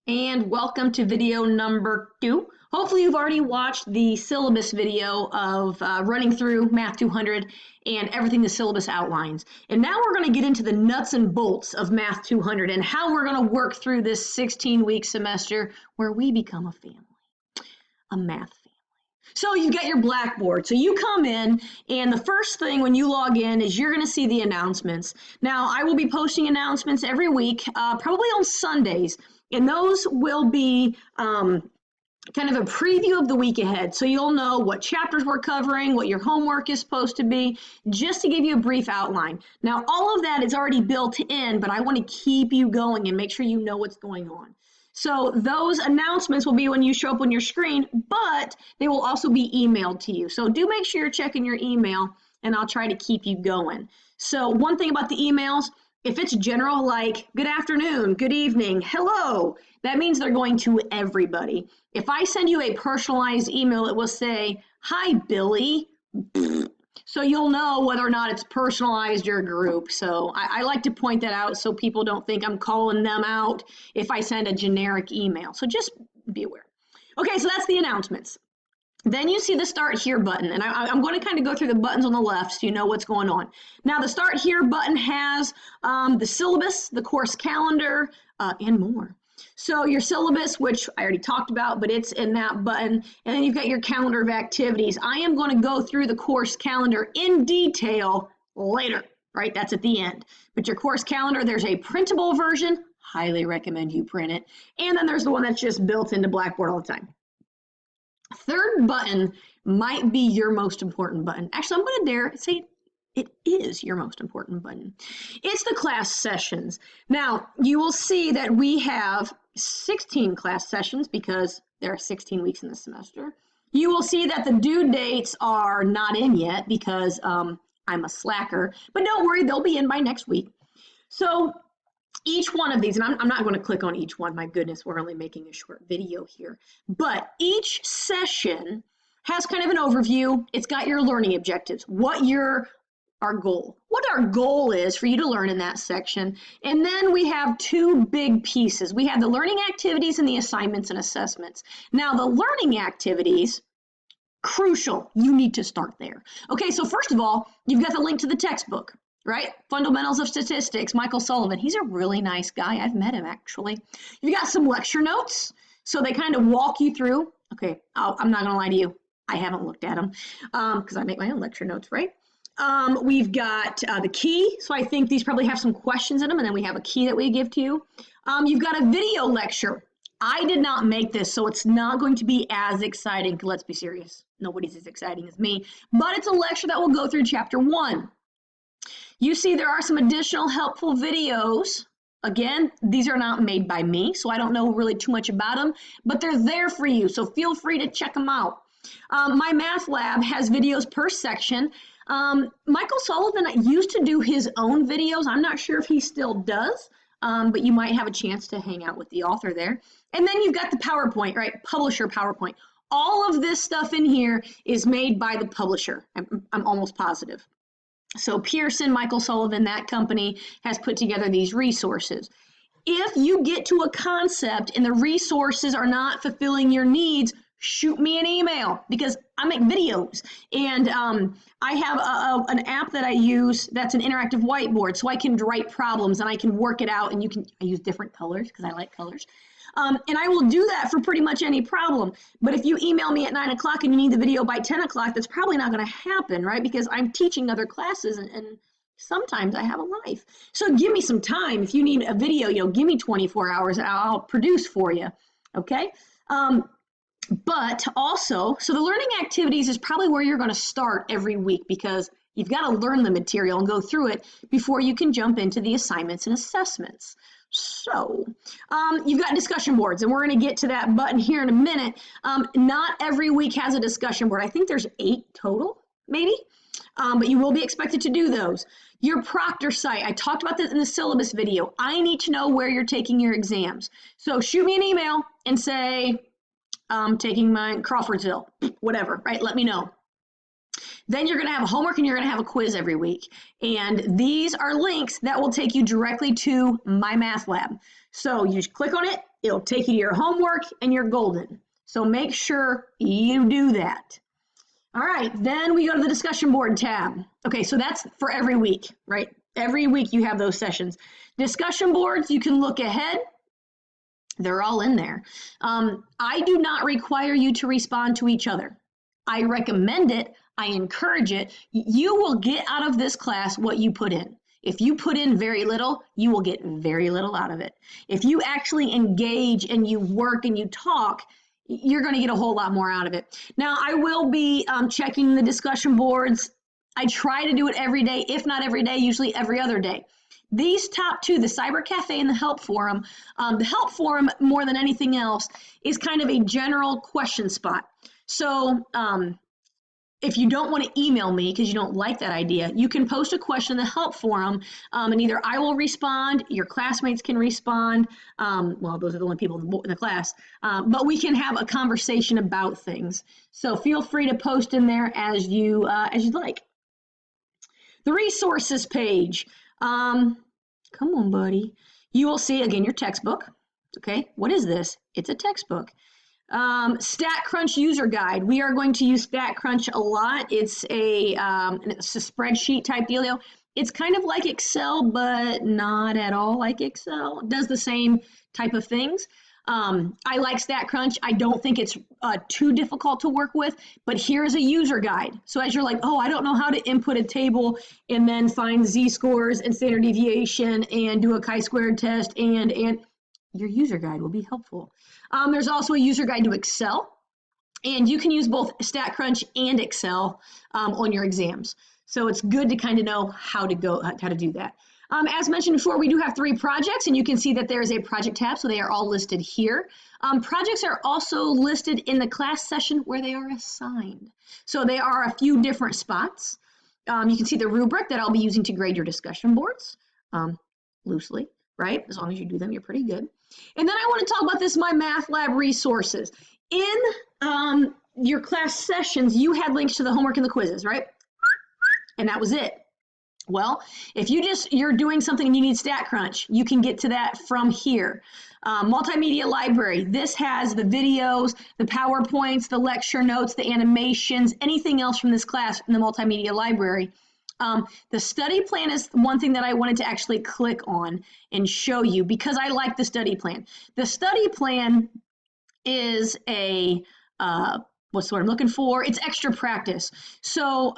And welcome to video number 2. Hopefully you've already watched the syllabus video of running through Math 200 and everything the syllabus outlines. And now we're going to get into the nuts and bolts of Math 200 and how we're going to work through this 16-week semester where we become a family, a math family. So you get your Blackboard. So you come in, and the first thing when you log in is you're going to see the announcements. Now, I will be posting announcements every week, probably on Sundays, and those will be kind of a preview of the week ahead. So you'll know what chapters we're covering, what your homework is supposed to be, just to give you a brief outline. Now, all of that is already built in, but I want to keep you going and make sure you know what's going on. So those announcements will be when you show up on your screen, but they will also be emailed to you. So do make sure you're checking your email, and I'll try to keep you going. So one thing about the emails, if it's general, like good afternoon, good evening, hello, that means they're going to everybody. If I send you a personalized email, it will say, hi, Billy. So you'll know whether or not it's personalized or group. So I like to point that out so people don't think I'm calling them out if I send a generic email. So just be aware. Okay, so that's the announcements. Then you see the Start Here button, and I'm going to kind of go through the buttons on the left so you know what's going on. Now, the Start Here button has the syllabus, the course calendar, and more. So your syllabus, which I already talked about, but it's in that button, and then you've got your calendar of activities. I am going to go through the course calendar in detail later, right? That's at the end. But your course calendar, there's a printable version. Highly recommend you print it. And then there's the one that's just built into Blackboard all the time. Third button might be your most important button. Actually, I'm going to dare say it is your most important button. It's the class sessions. Now, you will see that we have 16 class sessions because there are 16 weeks in the semester. You will see that the due dates are not in yet because I'm a slacker, but don't worry, they'll be in by next week. So each one of these, and I'm not going to click on each one, my goodness, we're only making a short video here, but each session has kind of an overview. It's got your learning objectives, what our goal is for you to learn in that section. And then we have two big pieces. We have the learning activities and the assignments and assessments. Now, the learning activities, crucial, you need to start there. Okay, so first of all, you've got the link to the textbook, right? Fundamentals of Statistics, Michael Sullivan. He's a really nice guy. I've met him, actually. You've got some lecture notes, so they kind of walk you through. Okay, I'm not going to lie to you. I haven't looked at them because I make my own lecture notes, right? We've got the key, so I think these probably have some questions in them, and then we have a key that we give to you. You've got a video lecture. I did not make this, so it's not going to be as exciting. Let's be serious. Nobody's as exciting as me, but it's a lecture that will go through chapter 1. You see there are some additional helpful videos. Again, these are not made by me, so I don't know really too much about them, but they're there for you, so feel free to check them out. My math lab has videos per section. Michael Sullivan used to do his own videos. I'm not sure if he still does, but you might have a chance to hang out with the author there. And then you've got the PowerPoint, right? Publisher PowerPoint. All of this stuff in here is made by the publisher. I'm almost positive. So Pearson, Michael Sullivan, that company has put together these resources. If you get to a concept and the resources are not fulfilling your needs, shoot me an email because I make videos, and I have an app that I use that's an interactive whiteboard, so I can write problems and I can work it out, and I use different colors because I like colors. And I will do that for pretty much any problem. But if you email me at 9 o'clock and you need the video by 10 o'clock, that's probably not going to happen, right? Because I'm teaching other classes and sometimes I have a life. So give me some time. If you need a video, give me 24 hours and I'll produce for you, okay? But also, so the learning activities is probably where you're going to start every week because you've got to learn the material and go through it before you can jump into the assignments and assessments. So you've got discussion boards, and we're going to get to that button here in a minute. Not every week has a discussion board. I think there's 8 total, maybe, but you will be expected to do those. Your proctor site, I talked about this in the syllabus video. I need to know where you're taking your exams. So shoot me an email and say, taking my Crawfordsville, whatever, right? Let me know. Then you're going to have a homework and you're going to have a quiz every week. And these are links that will take you directly to my math lab. So you just click on it It'll take you to your homework and you're golden. So make sure you do that. All right, then we go to the discussion board tab. Okay, so that's for every week, right? Every week you have those sessions. Discussion boards, you can look ahead. They're all in there. I do not require you to respond to each other. I recommend it. I encourage it. You will get out of this class what you put in. If you put in very little, you will get very little out of it. If you actually engage and you work and you talk, you're going to get a whole lot more out of it. Now, I will be checking the discussion boards. I try to do it every day, if not every day, usually every other day. These top two, the Cyber Cafe and the Help Forum, more than anything else, is kind of a general question spot. So if you don't want to email me because you don't like that idea, you can post a question in the Help Forum, and either I will respond, your classmates can respond. Well, those are the only people in the class, but we can have a conversation about things. So feel free to post in there as you'd like. The resources page. Come on, buddy. You will see, again, your textbook. Okay, what is this? It's a textbook. StatCrunch user guide. We are going to use StatCrunch a lot. It's a spreadsheet type dealio. It's kind of like Excel, but not at all like Excel. It does the same type of things. I like StatCrunch. I don't think it's too difficult to work with, but here's a user guide. So as you're like, oh, I don't know how to input a table and then find z-scores and standard deviation and do a chi-squared test, and your user guide will be helpful. There's also a user guide to Excel, and you can use both StatCrunch and Excel on your exams. So it's good to kind of know how to do that. As mentioned before, we do have 3 projects, and you can see that there is a project tab, so they are all listed here. Projects are also listed in the class session where they are assigned. So they are a few different spots. You can see the rubric that I'll be using to grade your discussion boards, loosely, right? As long as you do them, you're pretty good. And then I want to talk about this, my math lab resources. In your class sessions, you had links to the homework and the quizzes, right? And that was it. Well, if you're doing something and you need StatCrunch, you can get to that from here. Multimedia library. This has the videos, the PowerPoints, the lecture notes, the animations, anything else from this class in the multimedia library. The study plan is one thing that I wanted to actually click on and show you because I like the study plan. The study plan is what's the word I'm looking for? It's extra practice. So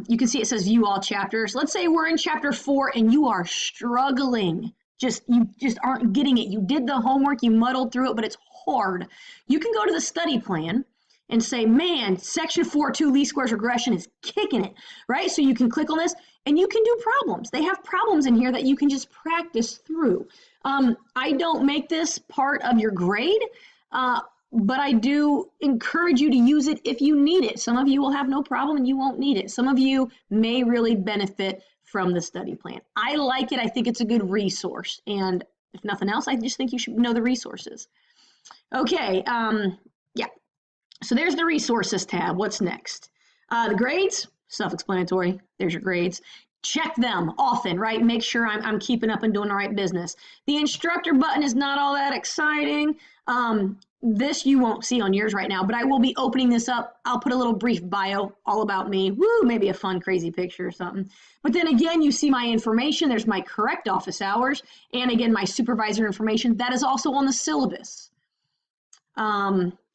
you can see it says view all chapters. Let's say we're in chapter 4 and you are struggling. You just aren't getting it. You did the homework, you muddled through it, but it's hard. You can go to the study plan and say, man, section 4.2 least squares regression is kicking it, right? So you can click on this and you can do problems. They have problems in here that you can just practice through. I don't make this part of your grade, but I do encourage you to use it if you need it. Some of you will have no problem and you won't need it. Some of you may really benefit from the study plan. I like it. I think it's a good resource. And if nothing else, I just think you should know the resources. Okay, yeah. So there's the resources tab. What's next? The grades, self-explanatory. There's your grades. Check them often, right? Make sure I'm keeping up and doing the right business. The instructor button is not all that exciting. This you won't see on yours right now, but I will be opening this up. I'll put a little brief bio all about me. Woo, maybe a fun, crazy picture or something. But then again, you see my information. There's my correct office hours. And again, my supervisor information. That is also on the syllabus.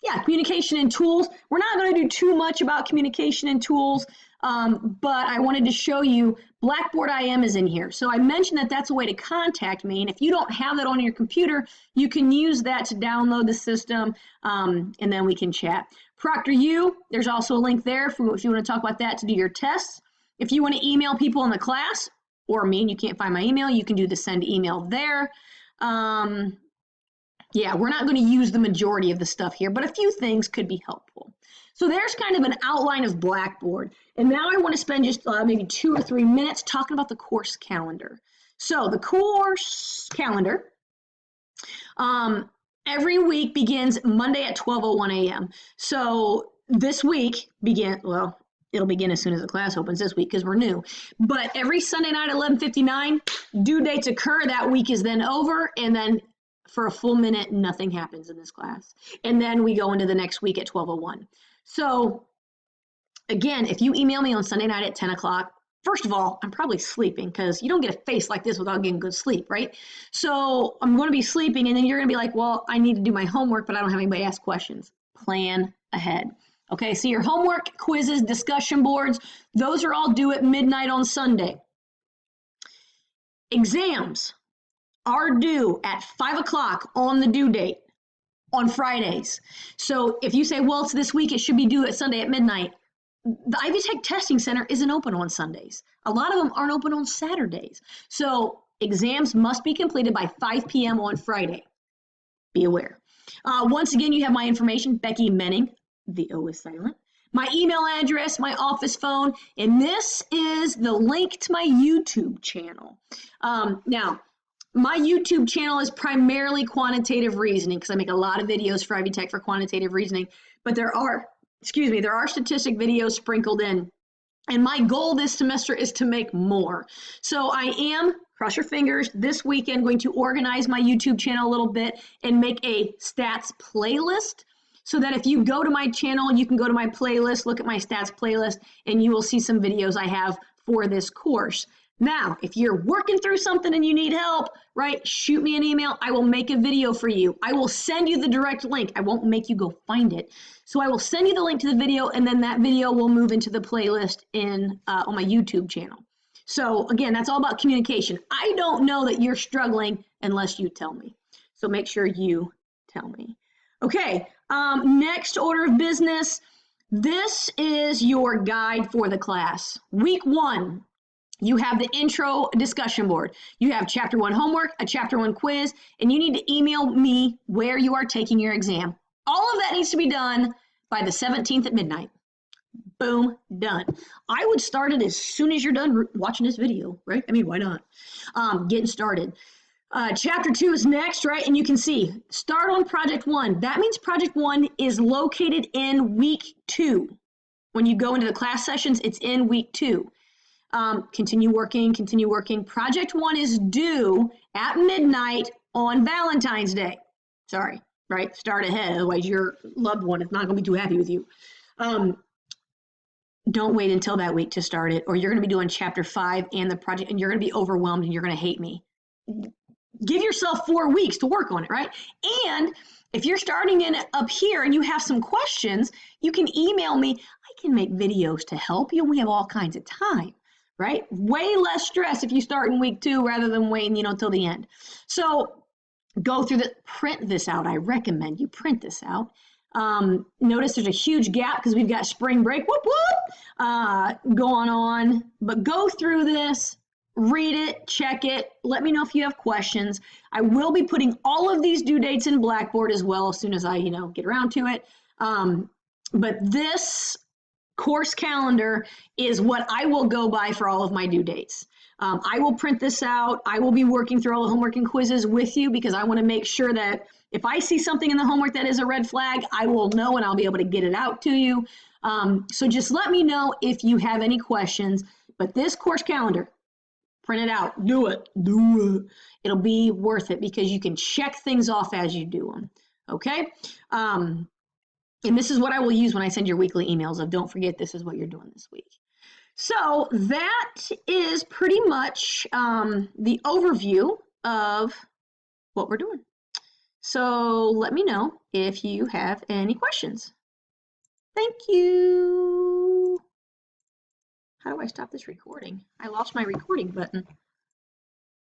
Yeah, communication and tools. We're not going to do too much about communication and tools, but I wanted to show you Blackboard IM is in here. So I mentioned that that's a way to contact me. And if you don't have that on your computer, you can use that to download the system, and then we can chat. ProctorU, there's also a link there if you want to talk about that to do your tests. If you want to email people in the class or me and you can't find my email, you can do the send email there. Yeah, we're not going to use the majority of the stuff here, but a few things could be helpful. So there's kind of an outline of Blackboard. And now I want to spend just maybe 2 or 3 minutes talking about the course calendar. So the course calendar every week begins Monday at 12:01 a.m. So this week it'll begin as soon as the class opens this week because we're new. But every Sunday night at 11:59, due dates occur. That week is then over, and then for a full minute, nothing happens in this class. And then we go into the next week at 12:01. So again, if you email me on Sunday night at 10 o'clock, first of all, I'm probably sleeping because you don't get a face like this without getting good sleep, right? So I'm going to be sleeping, and then you're going to be like, well, I need to do my homework, but I don't have anybody to ask questions. Plan ahead. Okay, so your homework, quizzes, discussion boards, those are all due at midnight on Sunday. Exams are due at 5 o'clock on the due date on Fridays. So if you say, well, it's this week, it should be due at Sunday at midnight. The Ivy Tech Testing Center isn't open on Sundays. A lot of them aren't open on Saturdays. So exams must be completed by 5 p.m. on Friday. Be aware. Once again, you have my information, Becky Menning. The O is silent. My email address, my office phone, and this is the link to my YouTube channel. Now, my YouTube channel is primarily quantitative reasoning because I make a lot of videos for Ivy Tech for quantitative reasoning, but there are statistic videos sprinkled in. And my goal this semester is to make more. So I am, cross your fingers, this weekend going to organize my YouTube channel a little bit and make a stats playlist so that if you go to my channel, you can go to my playlist, look at my stats playlist, and you will see some videos I have for this course. Now, if you're working through something and you need help, right, shoot me an email. I will make a video for you. I will send you the direct link. I won't make you go find it. So I will send you the link to the video, and then that video will move into the playlist on my YouTube channel. So again, that's all about communication. I don't know that you're struggling unless you tell me. So make sure you tell me. Okay, next order of business. This is your guide for the class. Week 1. You have the intro discussion board. You have chapter 1 homework, a chapter 1 quiz, and you need to email me where you are taking your exam. All of that needs to be done by the 17th at midnight. Boom, done. I would start it as soon as you're done watching this video, right? I mean, why not? Getting started. Chapter 2 is next, right? And you can see, start on project 1. That means project 1 is located in week 2. When you go into the class sessions, it's in week 2. Continue working. Project 1 is due at midnight on Valentine's Day. Sorry, right? Start ahead, otherwise your loved one is not going to be too happy with you. Don't wait until that week to start it, or you're going to be doing chapter 5 and the project, and you're going to be overwhelmed and you're going to hate me. Give yourself 4 weeks to work on it, right? And if you're starting in up here and you have some questions, you can email me. I can make videos to help you. We have all kinds of time. Right? Way less stress if you start in week 2 rather than waiting, till the end. So go through print this out. I recommend you print this out. Notice there's a huge gap because we've got spring break, going on. But go through this, read it, check it. Let me know if you have questions. I will be putting all of these due dates in Blackboard as well as soon as I, get around to it. But this course calendar is what I will go by for all of my due dates. I will print this out. I will be working through all the homework and quizzes with you because I want to make sure that if I see something in the homework that is a red flag, I will know and I'll be able to get it out to you. So just let me know if you have any questions. But this course calendar, print it out. Do it. It'll be worth it because you can check things off as you do them. Okay? And this is what I will use when I send your weekly emails of don't forget this is what you're doing this week. So that is pretty much the overview of what we're doing. So let me know if you have any questions. Thank you. How do I stop this recording? I lost my recording button.